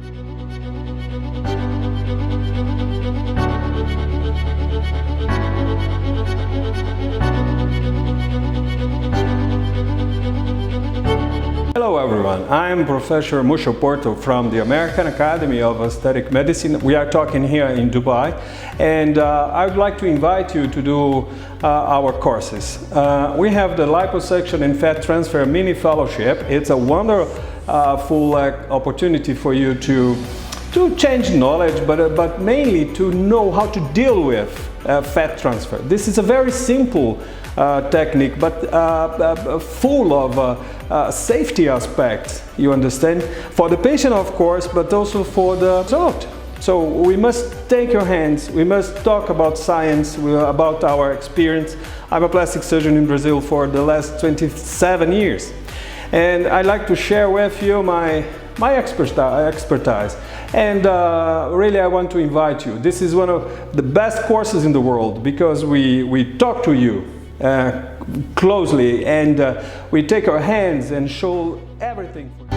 Hello everyone, I'm Professor Musho Porto from the American Academy of Aesthetic Medicine. We are talking here in Dubai, and I would like to invite you to do our courses. We have the Liposuction and Fat Transfer Mini Fellowship. It's a wonderful opportunity for you to change knowledge, but mainly to know how to deal with fat transfer. This is a very simple technique, but full of safety aspects, you understand, for the patient of course, but also for the result. So we must take your hands, we must talk about science, about our experience. I'm a plastic surgeon in Brazil for the last 27 years, and I'd like to share with you my expertise, and really I want to invite you. This is one of the best courses in the world because we talk to you closely, and we take our hands and show everything for you.